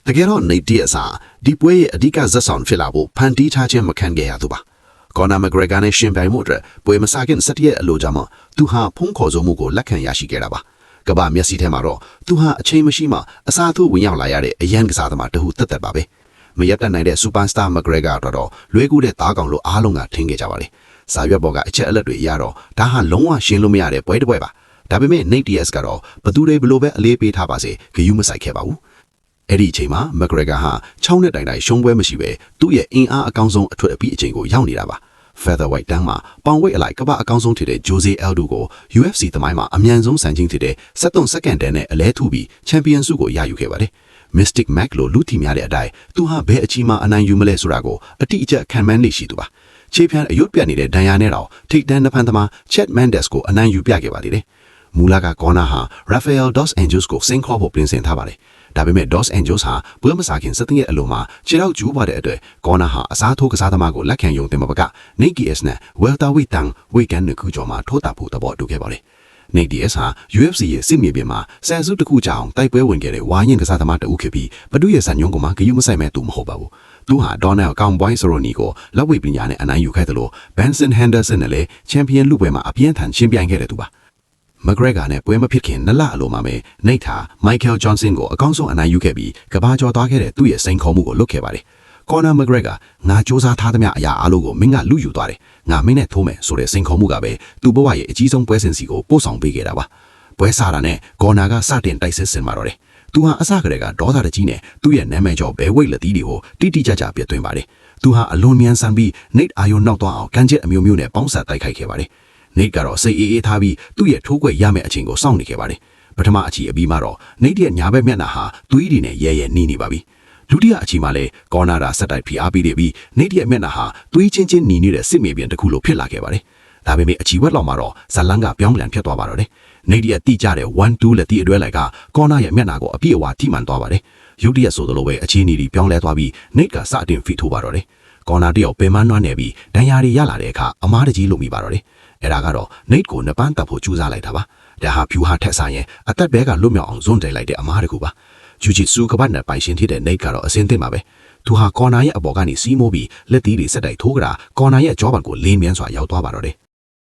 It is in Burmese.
တကယ်တော့နေတည့်အစားဒီပွဲရဲ့အဓိကဇက်ဆောင်ဖြစ်လာဖို့ဖန်တီးထားခြင်းမခံခဲ့ရသူပါကော်နာမဂရက်ဂါနဲ့ရှင်ပြိုင်မှုအတွက်ပွဲမစားခင်17ရက်အလိုကြာမှသူဟာဖုံးခေါ်ဆိုမှုကိုလက်ခံရရှိခဲ့တာပါကမ္ဘာမျက်စိထဲမှာတော့သူဟာအချိန်မရှိမှအစားထိုးဝင်ရောက်လာရတဲ့အရန်ကစားသမားတဟုသက်သက်ပါပဲမရပ်တတ်နိုင်တဲ့စူပါစတာမဂရက်ဂါတော့လွဲကူးတဲ့သားကောင်လိုအားလုံးကထင်ခဲ့ကြပါလေစာရွက်ပေါ်ကအချက်အလက်တွေရတော့ဒါဟာလုံးဝရှင်းလို့မရတဲ့ပွဲတစ်ပွဲပါဒါပေမဲ့ Nate Diaz ကတော့ဘသူတွေဘလို့ပဲအလေးပေးထားပါစေဂယုမဆိုင်ခဲ့ပါဘူးအဲ့ဒီအချိန်မှာမဂရက်ဂါဟာ6နှစ်တိုင်တိုင်ရှုံးပွဲမရှိပဲသူ့ရဲ့အင်အားအကောင်းဆုံးအထွတ်အပြီးအချိန်ကိုရောက်နေတာပါ Featherweight တန်းမှာပေါင်ဝိတ်အလိုက်ကမ္ဘာအကောင်းဆုံးဖြစ်တဲ့ Jose Aldo ကို UFC သမိုင်းမှာအမြန်ဆုံးစံချိန်ဖြစ်တဲ့73စက္ကန့်တန်းနဲ့အလဲထုပြီးချန်ပီယံဆုကိုရယူခဲ့ပါတယ် Mystic Mac လို့လူတီများတဲ့အတိုင်းသူဟာဘယ်အချီမှာအနိုင်ယူမလဲဆိုတာကိုအတိအကျခံမှန်းနေရှိသူပါခြေဖြန်းအယုတ်ပြတ်နေတဲ့ဒဏ်ရာနဲ့တော့ထိတ်တန်းနှဖန်သမား Chad Mendes ကိုအနိုင်ယူပြခဲ့ပါသေးတယ်မူလကကောနာဟာ Rafael Dos Anjos ကိုစင်ခေါ်ဖို့ပြင်ဆင်ထားပါတယ်ဒါပေမဲ့ Dos Anjos ဟာပွဲမစားခင်17ရက်အလိုမှာခြေထောက်ကျူးပါတဲ့အတွက်ကောနာဟာအစားထိုးကစားသမားကိုလက်ခံယုံတင်မပက Nate Diaz နဲ့ Welterweight တန်းဝေကန်နခုကျော်မှာထိုးတာဖို့သဘောတူခဲ့ပါတယ်Nate Diaz ဟာ UFC ရဲ့စစ်မြေပြင်မှာဆန်စုတစ်ခုကြောင်တိုက်ပွဲဝင်ခဲ့တဲ့ဝါရင်ကစားသမားတဦးဖြစ်ပြီးဘသူရဲ့စံညုံကမှဂယုမဆိုင်မဲ့သူမဟုတ်ပါဘူးသူဟာ Donald Cowboy Cerrone ကိုလက်ဝိတ်ပညာနဲ့အနိုင်ယူခဲ့တယ်လို့ Benson Henderson နဲ့လည်းချန်ပီယံလူပွဲမှာအပြင်းထန်ရှင်းပြိုင်ခဲ့တဲ့သူပါမဂရက်ဂါနဲ့ပွဲမဖြစ်ခင်နှစ်လအလိုမှာပဲနေတ်ဟာမိုက်ကယ်ဂျွန်ဆင်ကိုအကောင်းဆုံးအနိုင်ယူခဲ့ပြီးကဘာကျော်သွားခဲ့တဲ့သူ့ရဲ့စိန်ခေါ်မှုကိုလွတ်ခဲ့ပါတယ်။ကော်နာမဂရက်ဂါငါစူးစမ်းထားသမျှအရာအလုံးကိုမင်းကလူယူသွားတယ်။ငါမင်းနဲ့ထိုးမယ်ဆိုတဲ့စိန်ခေါ်မှုကပဲသူ့ဘဝရဲ့အကြီးဆုံးပွဲစဉ်စီကိုပို့ဆောင်ပေးခဲ့တာပါ။ပွဲစားတာနဲ့ကော်နာကစတင်တိုက်စစ်ဆင်มาတော့တယ်။သူဟာအစကတည်းကဒေါသတကြီးနဲ့သူ့ရဲ့နာမည်ကျော်ဘဲဝိတ်လက်သီးတွေကိုတိတိကျကျပြသွင်းပါတယ်။သူဟာအလွန်မြန်ဆန်ပြီးနေတ်အာယုံနောက်သွားအောင်ကမ်းချက်အမျိုးမျိုးနဲ့ပေါင်းစပ်တိုက်ခိုက်ခဲ့ပါတယ်။နေတ်ကတော့စိတ်အေးထားပြီးသူ့ရဲ့ထိုးကွက်ရမယ့်အချိန်ကိုစောင့်နေခဲ့ပါတယ်ပထမအချီအပြီးမှာတော့နေတ်ရဲ့ညာဘက်မျက်နှာဟာသွေးတွေနဲ့ရဲရဲနှီးနေပါပြီဒုတိယအချီမှာလည်းကော်နာတာဆက်တိုက်ဖိအားပေးနေပြီးနေတ်ရဲ့မျက်နှာဟာသွေးချင်းချင်းနှီးနေတဲ့စစ်မြေပြင်တစ်ခုလိုဖြစ်လာခဲ့ပါတယ်ဒါပေမဲ့အချီဝက်လောက်မှာတော့ဇလန်းကပြောင်းပြန်ဖြစ်သွားပါတော့တယ်နေတ်ရဲ့တိကျတဲ့1-2လက်တီအတွဲလိုက်ကကော်နာရဲ့မျက်နှာကိုအပြည့်အဝထိမှန်သွားပါတယ်ရုတ်တရက်ဆိုသလိုပဲအချီနီဒီပြောင်းလဲသွားပြီးနေတ်ကစတင်ဖိထိုးပါတော့တယ်ကော်နာတယောက်ပင်မနှွမ်းနေပြီးဒဏ်ရာတွေရလာတဲ့အခါအမားတကြီးလိုမိပါတော့တယ်အဲ့ဒါကတော့နေတ်ကိုနှစ်ပန်းတပ်ဖို့ကြိုးစားလိုက်တာပါဒါဟာဖြူဟာထက်ဆိုင်ရင်အသက်ဘဲကလွတ်မြောက်အောင်ဇွန်းတယ်လိုက်တဲ့အမားတကူပါဂျူဂျီဆူကပတ်နဲ့ပိုင်ရှင်ဖြစ်တဲ့နေတ်ကတော့အစင်းသင့်ပါပဲသူဟာကော်နာရဲ့အပေါ်ကနေစီးမိုးပြီးလက်သီးတွေစက်တိုက်ထိုးကြတာကော်နာရဲ့ကြောပံကိုလေးမြန်းစွာရောက်သွားပါတော့တယ်